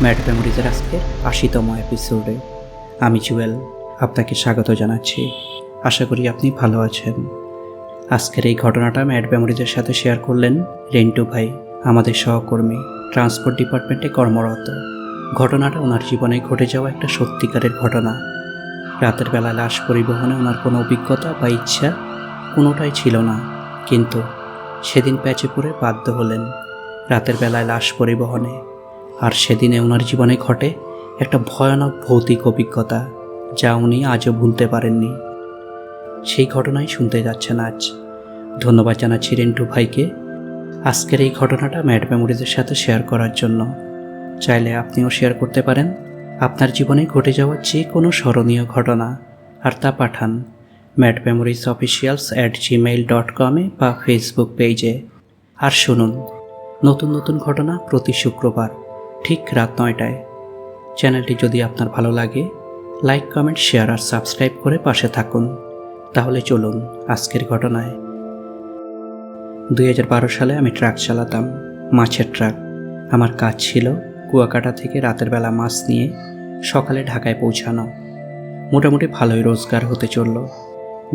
Mad মেমোরিজের আজকের ৮০তম এপিসোডে আমি জুয়েল আপনাকে স্বাগত জানাচ্ছি। আশা করি আপনি ভালো আছেন। আজকের এই ঘটনাটা ম্যাড মেমোরিজের সাথে শেয়ার করলেন রেন্টু ভাই, আমাদের সহকর্মী, ট্রান্সপোর্ট ডিপার্টমেন্টে কর্মরত। ঘটনাটা ওনার জীবনে ঘটে যাওয়া একটা সত্যিকারের ঘটনা। রাতের বেলা লাশ পরিবহনে ওনার কোনো অভিজ্ঞতা বা ইচ্ছা কোনোটাই ছিল না, কিন্তু সেদিন প্যাচে পড়ে বাধ্য হলেন রাতের বেলায় লাশ পরিবহনে। আর সেদিনে ওনার জীবনে ঘটে একটা ভয়ানক ভৌতিক অভিজ্ঞতা, যা উনি আজও ভুলতে পারেননি। সেই ঘটনাই শুনতে যাচ্ছেন আজ। ধন্যবাদ জানাচ্ছি রেন্টু ভাইকে আজকের এই ঘটনাটা ম্যাড মেমোরিজের সাথে শেয়ার করার জন্য। চাইলে আপনিও শেয়ার করতে পারেন আপনার জীবনে ঘটে যাওয়া যে কোনো স্মরণীয় ঘটনা, আর তা পাঠান madmemories@gmail.com বা ফেসবুক পেজে। আর শুনুন নতুন নতুন ঘটনা প্রতি শুক্রবার ঠিক রাত ৯টায়। চ্যানেলটি যদি আপনার ভালো লাগে, লাইক, কমেন্ট, শেয়ার আর সাবস্ক্রাইব করে পাশে থাকুন। তাহলে চলুন আজকের ঘটনায়। ২০১২ সালে আমি ট্রাক চালাতাম, মাছের ট্রাক। আমার কাজ ছিল কুয়াকাটা থেকে রাতের বেলা মাছ নিয়ে সকালে ঢাকায় পৌঁছানো। মোটামুটি ভালোই রোজগার হতে চলল।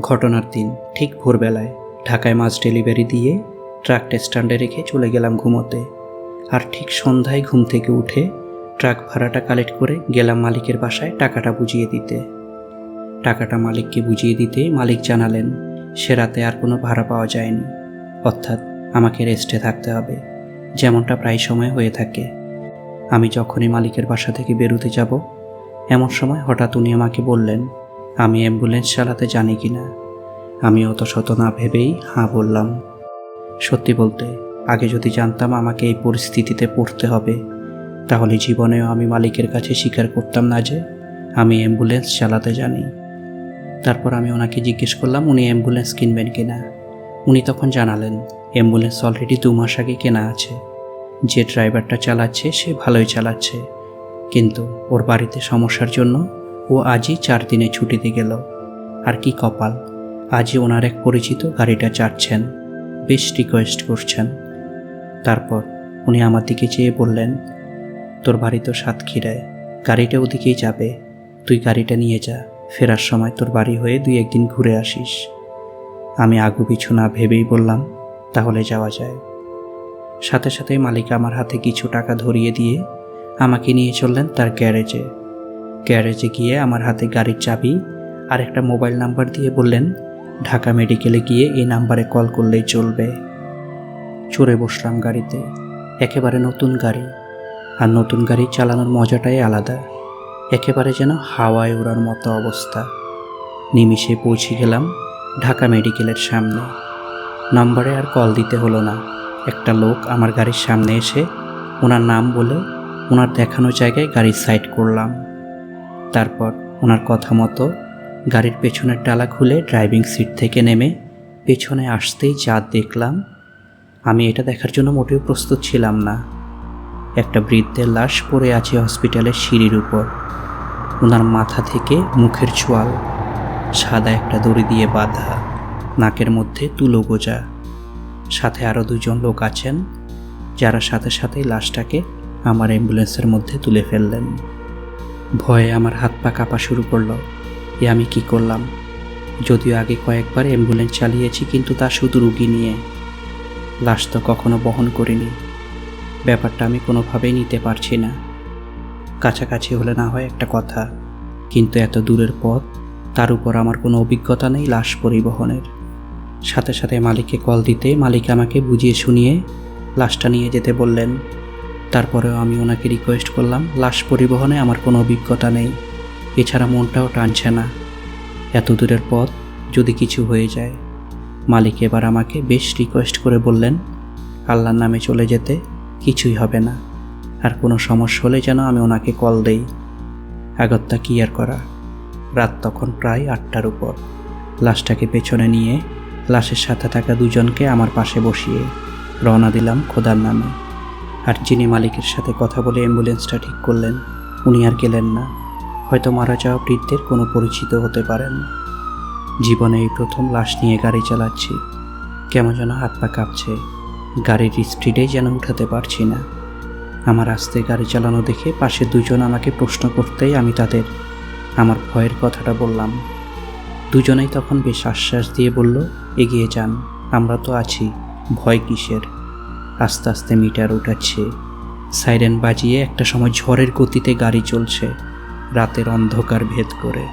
ঘটনার দিন ঠিক ভোরবেলায় ঢাকায় মাছ ডেলিভারি দিয়ে ট্রাকটা স্ট্যান্ডে রেখে চলে গেলাম ঘুমোতে। আর ঠিক সন্ধ্যায় ঘুম থেকে উঠে ট্রাক ভাড়াটা কালেক্ট করে গেলাম মালিকের বাসায় টাকাটা বুঝিয়ে দিতে। টাকাটা মালিককে বুঝিয়ে দিতে মালিক জানালেন সে রাতে আর কোনো ভাড়া পাওয়া যায়নি, অর্থাৎ আমাকে রেস্টে থাকতে হবে, যেমনটা প্রায় সময় হয়ে থাকে। আমি যখনই মালিকের বাসা থেকে বেরোতে যাব, এমন সময় হঠাৎ উনি আমাকে বললেন আমি অ্যাম্বুলেন্স চালাতে জানি কি না। আমি অত শত না ভেবেই হাঁ বললাম। সত্যি বলতে আগে যদি জানতাম আমাকে এই পরিস্থিতিতে পড়তে হবে, তাহলে জীবনেও আমি মালিকের কাছে স্বীকার করতাম না যে আমি অ্যাম্বুলেন্স চালাতে জানি। তারপর আমি ওনাকে জিজ্ঞেস করলাম উনি অ্যাম্বুলেন্স কিনবেন কিনা। উনি তখন জানালেন অ্যাম্বুলেন্স অলরেডি ২ মাস আগে কেনা আছে। যে ড্রাইভারটা চালাচ্ছে সে ভালোই চালাচ্ছে, কিন্তু ওর বাড়িতে সমস্যার জন্য ও আজই ৪ দিনে ছুটিতে গেল। আর কি কপাল, আজই ওনার এক পরিচিত গাড়িটা চাচ্ছেন, বেশ রিকোয়েস্ট করছেন। তারপর উনি আমার দিকে চেয়ে বললেন তোর বাড়ি তো সাতক্ষীরায়, গাড়িটা ওদিকেই যাবে, তুই গাড়িটা নিয়ে যা, ফেরার সময় তোর বাড়ি হয়ে ২-১ দিন ঘুরে আসিস। আমি আগু পিছু না ভেবেই বললাম তাহলে যাওয়া যায়। সাথে সাথে মালিক আমার হাতে কিছু টাকা ধরিয়ে দিয়ে আমাকে নিয়ে চললেন তার গ্যারেজে গিয়ে আমার হাতে গাড়ির চাবি আর একটা মোবাইল নাম্বার দিয়ে বললেন ঢাকা মেডিকেলে গিয়ে এই নাম্বারে কল করলেই চলবে। চড়ে বসলাম গাড়িতে। একেবারে নতুন গাড়ি, আর নতুন গাড়ি চালানোর মজাটাই আলাদা, একেবারে যেন হাওয়ায় ওড়ার মতো অবস্থা। নিমিষে পৌঁছে গেলাম ঢাকা মেডিকেলের সামনে। নম্বরে আর কল দিতে হলো না, একটা লোক আমার গাড়ির সামনে এসে ওনার নাম বলে ওনার দেখানো জায়গায় গাড়ির সাইড করলাম। তারপর ওনার কথা মতো গাড়ির পেছনের ডালা খুলে ড্রাইভিং সিট থেকে নেমে পেছনে আসতেই যা দেখলাম, আমি এটা দেখার জন্য মোটেও প্রস্তুত ছিলাম না। একটা বৃদ্ধের লাশ পড়ে আছে হসপিটালের সিঁড়ির উপর। ওনার মাথা থেকে মুখের চোয়াল সাদা একটা দড়ি দিয়ে বাঁধা, নাকের মধ্যে তুলো গোজা। সাথে আরও ২ জন লোক আছেন, যারা সাথে সাথেই লাশটাকে আমার অ্যাম্বুলেন্সের মধ্যে তুলে ফেললেন। ভয়ে আমার হাত পা কাঁপা শুরু করলো। আমি কি করলাম? যদিও আগে কয়েকবার অ্যাম্বুলেন্স চালিয়েছি, কিন্তু তা শুধু রুগী নিয়ে, লাশ তো কখনো বহন করিনি। ব্যাপারটা আমি কোনোভাবেই নিতে পারছি না। কাছাকাছি হলে না হয় একটা কথা, কিন্তু এত দূরের পথ, তার উপর আমার কোনো অভিজ্ঞতা নেই লাশ পরিবহনের। সাথে সাথে মালিককে কল দিতে মালিক আমাকে বুঝিয়ে শুনিয়ে লাশটা নিয়ে যেতে বললেন। তারপরেও আমি ওনাকে রিকোয়েস্ট করলাম লাশ পরিবহনে আমার কোনো অভিজ্ঞতা নেই, এছাড়া মনটাও টানছে না। এত দূরের পথ যদি কিছু হয়ে যায়। মালিক এবার আমাকে বেশ রিকোয়েস্ট করে বললেন আল্লাহর নামে চলে যেতে, কিছুই হবে না, আর কোনো সমস্যা হলে যেন আমি ওনাকে কল দেই। আগত্যা কি আর করা। রাত তখন প্রায় ৮টার উপর। লাশটাকে পেছনে নিয়ে লাশের সাথে থাকা ২ জনকে আমার পাশে বসিয়ে রওনা দিলাম খোদার নামে। আর যিনি মালিকের সাথে কথা বলে অ্যাম্বুলেন্সটা ঠিক করলেন, উনি আর গেলেন না। হয়তো মারা যাওয়া বৃদ্ধের কোনো পরিচিত হতে পারেন। জীবনে এই প্রথম লাশ নিয়ে গাড়ি চালাচ্ছি, কেমন যেন হাত পা কাঁপছে, গাড়ির স্পিডে যেন উঠাতে পারছি না। আমার আস্তে গাড়ি চালানো দেখে পাশে দুজন আমাকে প্রশ্ন করতেই আমি তাদের আমার ভয়ের কথাটা বললাম। দুজনেই তখন বেশ আশ্বাস দিয়ে বলল, এগিয়ে যান, আমরা তো আছি, ভয় কিসের। আস্তে আস্তে মিটার উঠাচ্ছে, সাইরেন বাজিয়ে একটা সময় ঝড়ের গতিতে গাড়ি চলছে রাতের অন্ধকার ভেদ করে।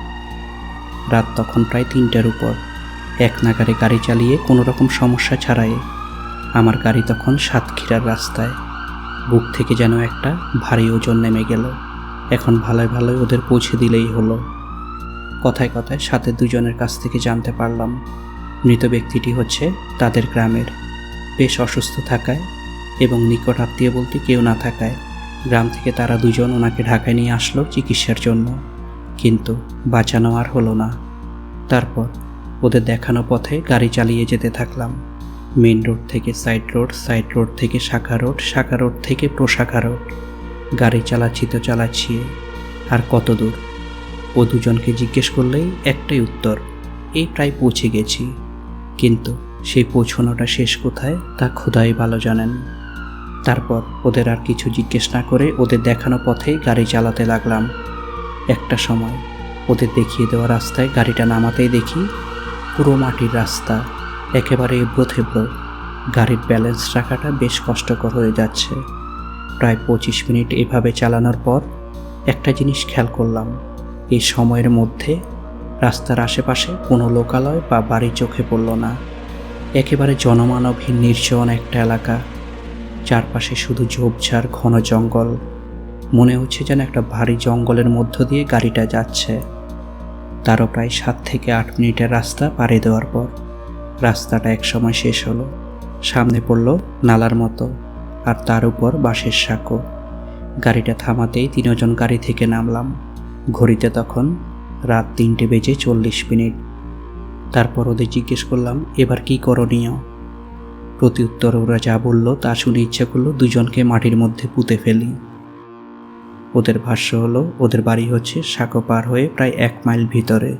রাত তখন প্রায় 3টার উপর। এক নাগারে গাড়ি চালিয়ে কোনো রকম সমস্যা ছাড়াই আমার গাড়ি তখন সাতক্ষীরার রাস্তায়। বুক থেকে যেন একটা ভারী ওজন নেমে গেল। এখন ভালোই ভালোই ওদের পৌঁছে দিলেই হলো। কথায় কথায় সাথে দুজনের কাছ থেকে জানতে পারলাম মৃত ব্যক্তিটি হচ্ছে তাদের গ্রামের। বেশ অসুস্থ থাকায় এবং নিকট আত্মীয় বলতে কেউ না থাকায় গ্রাম থেকে তারা দুজন ওনাকে ঢাকায় নিয়ে আসলো চিকিৎসার জন্য, কিন্তু বাঁচানো আর হলো না। তারপর ওদের দেখানো পথে গাড়ি চালিয়ে যেতে থাকলাম। মেন রোড থেকে সাইড রোড, সাইড রোড থেকে শাখা রোড, শাখা রোড থেকে প্রশাখা রোড। গাড়ি চালাচ্ছি তো চালাচ্ছি, আর কত দূর। ও দুজনকে জিজ্ঞেস করলেই একটাই উত্তর, এই প্রায় পৌঁছে গেছি। কিন্তু সেই পৌঁছানোটা শেষ কোথায় তা খোদাই ভালো জানেন। তারপর ওদের আর কিছু জিজ্ঞেস না করে ওদের দেখানো পথেই গাড়ি চালাতে লাগলাম। একটা সময় ওদের দেখিয়ে দেওয়া রাস্তায় গাড়িটা নামাতেই দেখি পুরো মাটির রাস্তা, একেবারে এবড়ো থেবড়ো। গাড়ির ব্যালেন্স রাখাটা বেশ কষ্টকর হয়ে যাচ্ছে। প্রায় 25 মিনিট এভাবে চালানোর পর একটা জিনিস খেয়াল করলাম, এই সময়ের মধ্যে রাস্তার আশেপাশে কোনো লোকালয় বা বাড়ি চোখে পড়ল না। একেবারে জনমানবহীন নির্জন একটা এলাকা, চারপাশে শুধু ঝোপঝাড়, ঘন জঙ্গল। মনে হচ্ছে যেন একটা ভারী জঙ্গলের মধ্য দিয়ে গাড়িটা যাচ্ছে। তারও প্রায় 7 থেকে 8 মিনিটের রাস্তা পাড়ি দেওয়ার পর রাস্তাটা একসময় শেষ হলো। সামনে পড়ল নালার মতো, আর তার উপর বাঁশের সাঁকো। গাড়িটা থামাতেই 3 জন গাড়ি থেকে নামলাম। ঘড়িতে তখন রাত 3:40 তারপর ওদের জিজ্ঞেস করলাম, এবার কি করণীয়? প্রত্যুত্তর ওরা যা বলল তা শুনে ইচ্ছে করলো দুজনকে মাটির মধ্যে পুঁতে ফেলি। ওদের ভাষ্য হলো ওদের বাড়ি হচ্ছে সাঁকো পার হয়ে প্রায় 1 মাইল ভিতরে।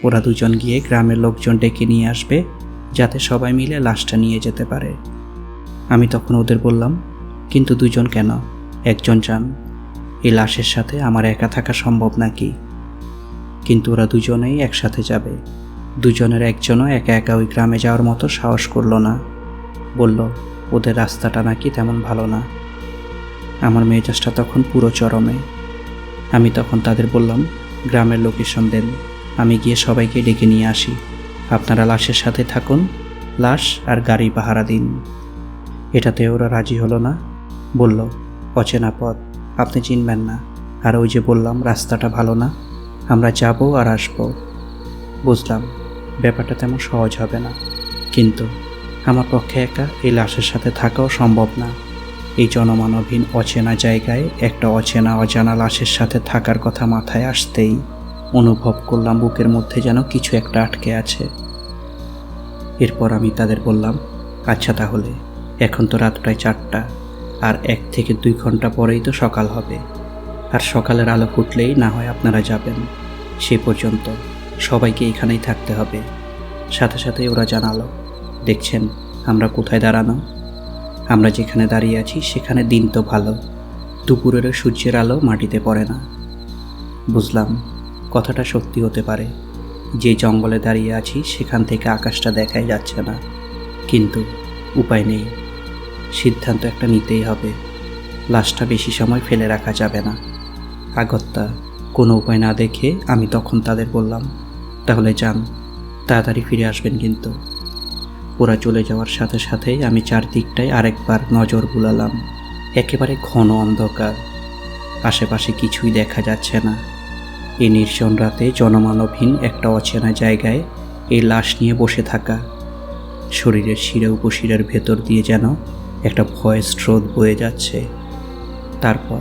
ওরা দুজন গিয়ে গ্রামের লোকজন ডেকে নিয়ে আসবে যাতে সবাই মিলে লাশটা নিয়ে যেতে পারে। আমি তখন ওদের বললাম, কিন্তু দুজন কেন, একজন যান, এই লাশের সাথে আমার একা থাকা সম্ভব নাকি? কিন্তু ওরা দুজনেই একসাথে যাবে। দুজনের একজনও একা একা ওই গ্রামে যাওয়ার মতো সাহস করল না। বলল ওদের রাস্তাটা নাকি তেমন ভালো না। আমার মেজাজটা তখন পুরো চরমে। আমি তখন তাদের বললাম, গ্রামের লোকেশন দেন, আমি গিয়ে সবাইকে ডেকে নিয়ে আসি, আপনারা লাশের সাথে থাকুন, লাশ আর গাড়ি পাহারা দিন। এটাতে ওরা রাজি হলো না। বলল, অচেনা পথ, আপনি চিনবেন না, আর ওই যে বললাম রাস্তাটা ভালো না, আমরা যাব আর আসবো। বুঝলাম ব্যাপারটা তেমন সহজ হবে না, কিন্তু আমার পক্ষে একা এই লাশের সাথে থাকাও সম্ভব না। এই জনমানবহীন অচেনা জায়গায় একটা অচেনা অজানা লাশের সাথে থাকার কথা মাথায় আসতেই অনুভব করলাম বুকের মধ্যে যেন কিছু একটা আটকে আছে। এরপর আমি তাদের বললাম, আচ্ছা তাহলে এখন তো রাত প্রায় 4টা, আর 1 থেকে 2 ঘন্টা পরেই তো সকাল হবে, আর সকালের আলো ফুটলেই না হয় আপনারা যাবেন। সে পর্যন্ত সবাইকে এখানেই থাকতে হবে। সাথে সাথে ওরা জানালো, দেখছেন আমরা কোথায় দাঁড়ানো? আমরা যেখানে দাঁড়িয়ে আছি সেখানে দিন তো ভালো, দুপুরেরও সূর্যের আলো মাটিতে পড়ে না। বুঝলাম কথাটা সত্যি হতে পারে। যে জঙ্গলে দাঁড়িয়ে আছি সেখান থেকে আকাশটা দেখাই যাচ্ছে না, কিন্তু উপায় নেই, সিদ্ধান্ত একটা নিতেই হবে। লাশটা বেশি সময় ফেলে রাখা যাবে না। আগত্যা কোনো উপায় না দেখে আমি তখন তাদের বললাম, তাহলে যান, তাড়াতাড়ি ফিরে আসবেন কিন্তু। ওরা চলে যাওয়ার সাথে সাথেই আমি চারদিকটায় আরেকবার নজর বুলালাম। একেবারে ঘন অন্ধকার, আশেপাশে কিছুই দেখা যাচ্ছে না। এই নির্জন রাতে জনমানবহীন একটা অচেনা জায়গায় এই লাশ নিয়ে বসে থাকা, শরীরের শিরা উপশিরার ভেতর দিয়ে যেন একটা ভয়ের স্রোত বয়ে যাচ্ছে। তারপর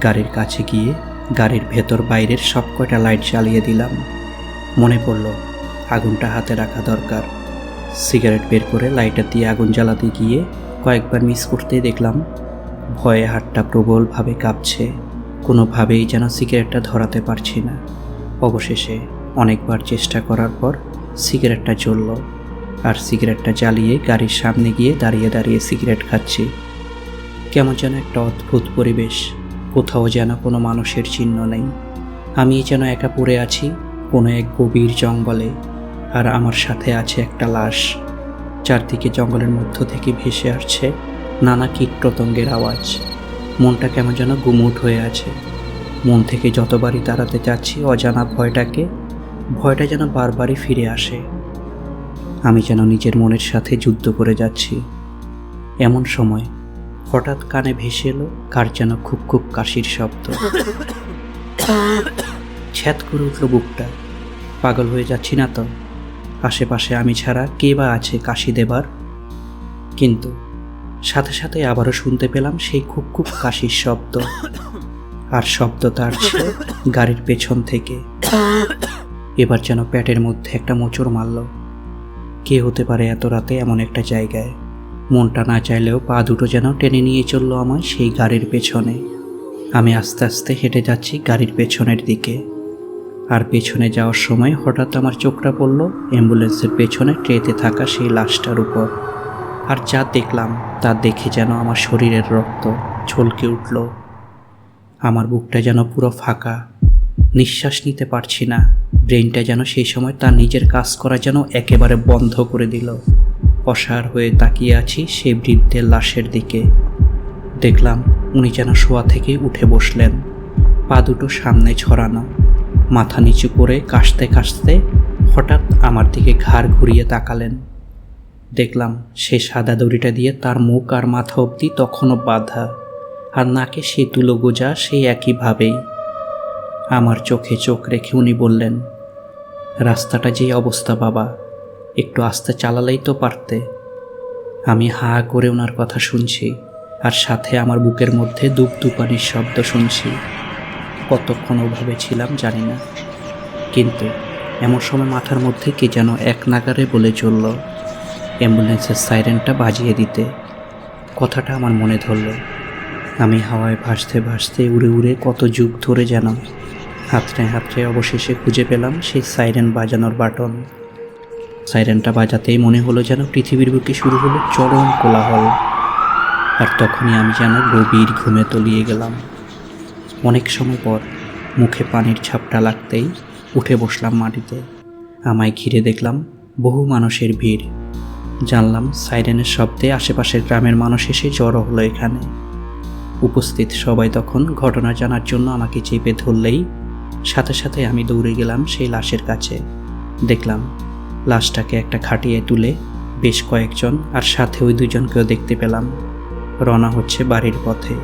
গাড়ির কাছে গিয়ে গাড়ির ভেতর বাইরের সব কয়টা লাইট জ্বালিয়ে দিলাম। মনে পড়ল আগুনটা হাতে রাখা দরকার। সিগারেট বের করে লাইটার দিয়ে আগুন জ্বালাতে গিয়ে কয়েকবার মিস করতেই দেখলাম ভয়ে হাতটা প্রবলভাবে কাঁপছে। কোনোভাবেই যেন সিগারেটটা ধরাতে পারছি না। অবশেষে অনেকবার চেষ্টা করার পর সিগারেটটা জ্বলল, আর সিগারেটটা জ্বালিয়ে গাড়ির সামনে গিয়ে দাঁড়িয়ে দাঁড়িয়ে সিগারেট খাচ্ছি। কেমন যেন একটা অদ্ভুত পরিবেশ, কোথাও যেন কোনো মানুষের চিহ্ন নেই। আমি যেন একা পড়ে আছি কোনো এক গভীর জঙ্গলে, আর আমার সাথে আছে একটা লাশ। চারদিকে জঙ্গলের মধ্য থেকে ভেসে আসছে নানা কীটপতঙ্গের আওয়াজ। মনটা কেমন যেন গুমুট হয়ে আছে। মন থেকে যতবারই তাড়াতে চাচ্ছি অজানা ভয়টা যেন বারবারই ফিরে আসে। আমি যেন নিজের মনের সাথে যুদ্ধ করে যাচ্ছি। এমন সময় হঠাৎ কানে ভেসে এলো কার যেন খুব খুব কাশির শব্দ। ছ্যাদ করে উঠল বুকটা। পাগল হয়ে যাচ্ছি না তো? আশেপাশে আমি ছাড়া কে বা আছে কাশি দেবার? কিন্তু সাথে সাথে আবারও শুনতে পেলাম সেই খুব খুব কাশির শব্দ। আর শব্দটা আসছে গাড়ির পেছন থেকে। এবার যেন পেটের মধ্যে একটা মোচড় মারল। কে হতে পারে এত রাতে এমন একটা জায়গায়? মনটা না চাইলেও পা দুটো যেন টেনে নিয়ে চলল আমায় সেই গাড়ির পেছনে। আমি আস্তে আস্তে হেঁটে যাচ্ছি গাড়ির পেছনের দিকে। আর পেছনে যাওয়ার সময় হঠাৎ আমার চোখটা পড়ল অ্যাম্বুলেন্সের পেছনে ট্রেতে থাকা সেই লাশটার উপর। আর যা দেখলাম তা দেখে যেন আমার শরীরের রক্ত ছলকে উঠল। আমার বুকটা যেন পুরো ফাঁকা, নিঃশ্বাস নিতে পারছি না। ব্রেনটা যেন সেই সময় তার নিজের কাজ করা যেন একেবারে বন্ধ করে দিল। অসাড় হয়ে তাকিয়ে আছি সেই বৃদ্ধের লাশের দিকে। দেখলাম উনি যেন শোয়া থেকে উঠে বসলেন, পা দুটো সামনে ছড়ানো, মাথা নিচু করে কাশতে কাশতে হঠাৎ আমার দিকে ঘাড় ঘুরিয়ে তাকালেন। দেখলাম সে সাদা দড়িটা দিয়ে তার মুখ আর মাথা অবধি তখনও বাঁধা, আর নাকে সেই তুলো গোজা সেই একইভাবেই। আমার চোখে চোখ রেখে উনি বললেন, রাস্তাটা যে অবস্থা বাবা, একটু আস্তে চালালেই তো পারতে। আমি হা করে ওনার কথা শুনছি, আর সাথে আমার বুকের মধ্যে দুপদুপানির শব্দ শুনছি। কতক্ষণ ওভাবে ছিলাম জানি না, কিন্তু এমন সময় মাথার মধ্যে কে যেন এক নাগারে বলে চলল অ্যাম্বুলেন্সের সাইরেনটা বাজিয়ে দিতে। কথাটা আমার মনে ধরল। আমি হাওয়ায় ভাসতে ভাসতে উড়ে উড়ে কত যুগ ধরে যেন হাতড়ে অবশেষে খুঁজে পেলাম সেই সাইরেন বাজানোর বাটন। সাইরেনটা বাজাতেই মনে হলো যেন পৃথিবীর বুকে শুরু হলো চরম কোলাহল। আর তখনই আমি যেন গভীর ঘুমে তলিয়ে গেলাম। অনেক সময় পর মুখে পানির ঝাপটা লাগতেই উঠে বসলাম মাটিতে। আমায় ঘিরে দেখলাম বহু মানুষের ভিড়। জানলাম সাইরেনের শব্দে আশেপাশের গ্রামের মানুষ এসে জড়ো হলো এখানে। উপস্থিত সবাই তখন ঘটনা জানার জন্য আমাকে চেপে ধরলেই সাথে সাথে আমি দৌড়ে গেলাম সেই লাশের কাছে। দেখলাম লাশটাকে একটা খাটিয়ে তুলে বেশ কয়েকজন, আর সাথে ওই দুজনকেও দেখতে পেলাম, রওনা হচ্ছে বাড়ির পথে।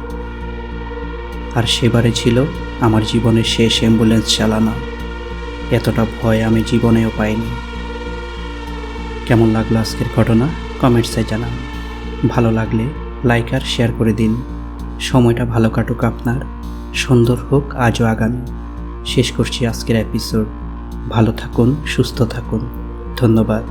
আর সেবারে ছিল আমার জীবনের শেষ অ্যাম্বুলেন্স চালানো। এতটা ভয় আমি জীবনেও পাইনি। কেমন লাগলো আজকের ঘটনা কমেন্টসে জানান। ভালো লাগলে লাইক আর শেয়ার করে দিন। সময়টা ভালো কাটুক আপনার, সুন্দর হোক আজও আগামী। শেষ করছি আজকের এপিসোড। ভালো থাকুন, সুস্থ থাকুন। ধন্যবাদ।